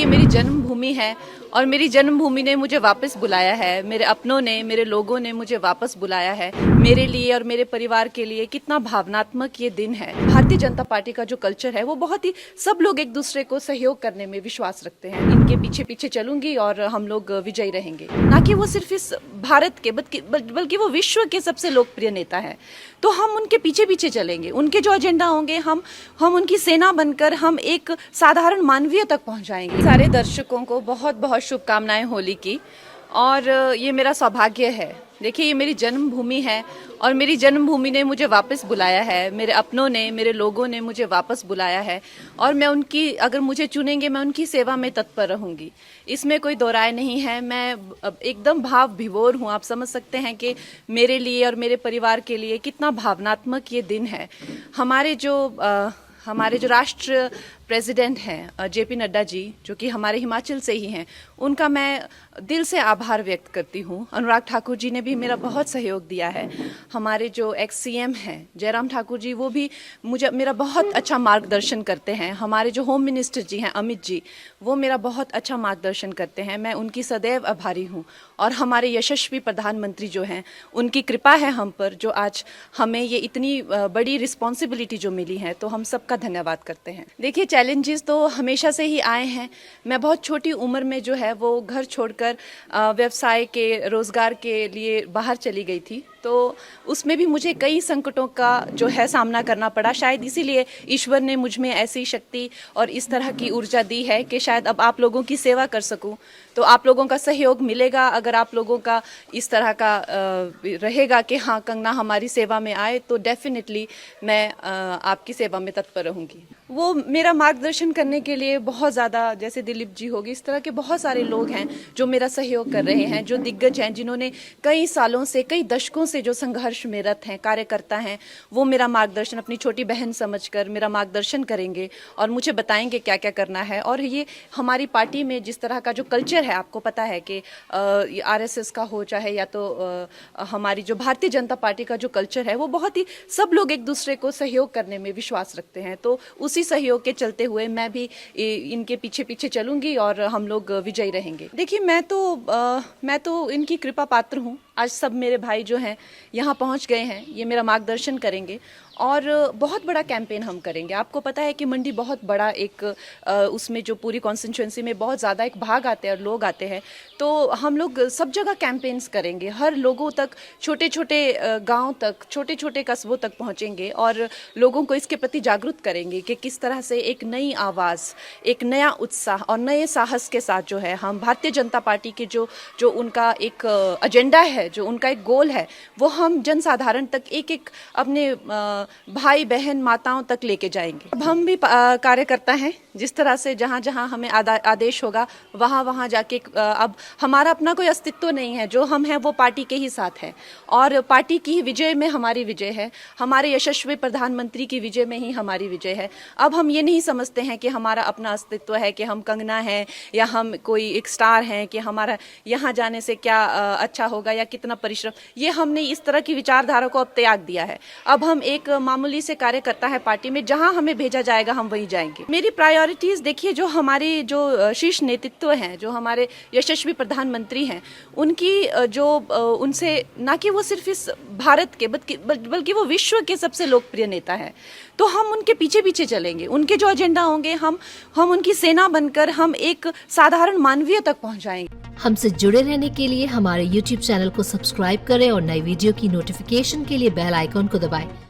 ये मेरी जन्मभूमि है और मेरी जन्मभूमि ने मुझे वापस बुलाया है। मेरे अपनों ने, मेरे लोगों ने मुझे वापस बुलाया है। मेरे लिए और मेरे परिवार के लिए कितना भावनात्मक ये दिन है। भारतीय जनता पार्टी का जो कल्चर है वो बहुत ही, सब लोग एक दूसरे को सहयोग करने में विश्वास रखते हैं। इनके पीछे पीछे चलूंगी और हम लोग विजयी रहेंगे। ना कि वो सिर्फ इस भारत के बल्कि वो विश्व के सबसे लोकप्रिय नेता है। तो हम उनके पीछे पीछे चलेंगे। उनके जो एजेंडा होंगे हम उनकी सेना बनकर हम एक साधारण मानवीय तक पहुंचाएंगे। सारे दर्शकों को बहुत बहुत शुभकामनाएं होली की। और ये मेरा सौभाग्य है। देखिए, ये मेरी जन्मभूमि है और मेरी जन्मभूमि ने मुझे वापस बुलाया है। मेरे अपनों ने, मेरे लोगों ने मुझे वापस बुलाया है और मैं उनकी, अगर मुझे चुनेंगे, मैं उनकी सेवा में तत्पर रहूंगी। इसमें कोई दो राय नहीं है। मैं एकदम भाव विभोर हूँ। आप समझ सकते हैं कि मेरे लिए और मेरे परिवार के लिए कितना भावनात्मक ये दिन है। हमारे जो राष्ट्र प्रेसिडेंट हैं जेपी नड्डा जी, जो कि हमारे हिमाचल से ही हैं, उनका मैं दिल से आभार व्यक्त करती हूँ। अनुराग ठाकुर जी ने भी मेरा बहुत सहयोग दिया है। हमारे जो एक्स सीएम हैं जयराम ठाकुर जी, वो भी मेरा बहुत अच्छा मार्गदर्शन करते हैं। हमारे जो होम मिनिस्टर जी हैं अमित जी, वो मेरा बहुत अच्छा मार्गदर्शन करते हैं। मैं उनकी सदैव आभारी हूँ। और हमारे यशस्वी प्रधानमंत्री जो हैं, उनकी कृपा है हम पर, जो आज हमें ये इतनी बड़ी रिस्पॉन्सिबिलिटी जो मिली है, तो हम सबका धन्यवाद करते हैं। देखिए, चैलेंजेस तो हमेशा से ही आए हैं। मैं बहुत छोटी उम्र में जो है वो घर छोड़कर व्यवसाय के, रोजगार के लिए बाहर चली गई थी। तो उसमें भी मुझे कई संकटों का जो है सामना करना पड़ा। शायद इसीलिए ईश्वर ने मुझ में ऐसी शक्ति और इस तरह की ऊर्जा दी है कि शायद अब आप लोगों की सेवा कर सकूं। तो आप लोगों का सहयोग मिलेगा। अगर आप लोगों का इस तरह का रहेगा कि हाँ, कंगना हमारी सेवा में आए, तो डेफिनेटली मैं आपकी सेवा में तत्पर रहूंगी। वो मेरा मार्गदर्शन करने के लिए बहुत ज़्यादा, जैसे दिलीप जी होगी, इस तरह के बहुत सारे लोग हैं जो मेरा सहयोग कर रहे हैं, जो दिग्गज हैं, जिन्होंने कई सालों से, कई दशकों से जो संघर्ष में रत हैं, कार्यकर्ता हैं, वो मेरा मार्गदर्शन अपनी छोटी बहन समझकर मेरा मार्गदर्शन करेंगे और मुझे बताएंगे क्या क्या करना है। और ये हमारी पार्टी में जिस तरह का जो कल्चर है, आपको पता है कि आरएसएस का हो चाहे या तो हमारी जो भारतीय जनता पार्टी का जो कल्चर है, वो बहुत ही, सब लोग एक दूसरे को सहयोग करने में विश्वास रखते हैं। तो उसी सहयोग के चलते हुए मैं भी इनके पीछे पीछे चलूंगी और हम लोग विजयी रहेंगे। देखिए, मैं तो इनकी कृपा पात्र हूँ। आज सब मेरे भाई जो हैं यहाँ पहुँच गए हैं, ये मेरा मार्गदर्शन करेंगे और बहुत बड़ा कैंपेन हम करेंगे। आपको पता है कि मंडी बहुत बड़ा एक उसमें जो पूरी कॉन्स्टिट्यूंसी में बहुत ज़्यादा एक भाग आते हैं और लोग आते हैं। तो हम लोग सब जगह कैंपेन्स करेंगे, हर लोगों तक, छोटे छोटे गांव तक, छोटे छोटे कस्बों तक पहुंचेंगे और लोगों को इसके प्रति जागरूक करेंगे कि किस तरह से एक नई आवाज़, एक नया उत्साह और नए साहस के साथ जो है हम भारतीय जनता पार्टी के जो उनका एक एजेंडा है, जो उनका एक गोल है, वो हम जनसाधारण तक, एक एक अपने भाई बहन माताओं तक लेके जाएंगे। अब हम भी कार्यकर्ता हैं। जिस तरह से जहाँ जहाँ हमें आदेश होगा वहाँ वहाँ जाके, अब हमारा अपना कोई अस्तित्व नहीं है। जो हम हैं वो पार्टी के ही साथ है और पार्टी की ही विजय में हमारी विजय है। हमारे यशस्वी प्रधानमंत्री की विजय में ही हमारी विजय है। अब हम ये नहीं समझते हैं कि हमारा अपना अस्तित्व है, कि हम कंगना हैं या हम कोई एक स्टार हैं, कि हमारा यहाँ जाने से क्या अच्छा होगा या कितना परिश्रम। ये हमने इस तरह की विचारधारा को अब त्याग दिया है। अब हम एक मामूली से कार्यकर्ता है पार्टी में, जहां हमें भेजा जाएगा हम वहीं जाएंगे। मेरी प्रायोरिटीज देखिए, जो हमारी जो शीर्ष नेतृत्व हैं, जो हमारे यशस्वी प्रधानमंत्री हैं, उनकी उनसे, ना कि वो सिर्फ इस भारत के बल्कि वो विश्व के सबसे लोकप्रिय नेता है। तो हम उनके पीछे पीछे चलेंगे। उनके जो एजेंडा होंगे हम उनकी सेना बनकर हम एक साधारण मानवीय तक पहुंचाएंगे। हमसे जुड़े रहने के लिए हमारे YouTube चैनल को सब्सक्राइब करें और नई वीडियो की नोटिफिकेशन के लिए बेल आइकॉन को दबाएं।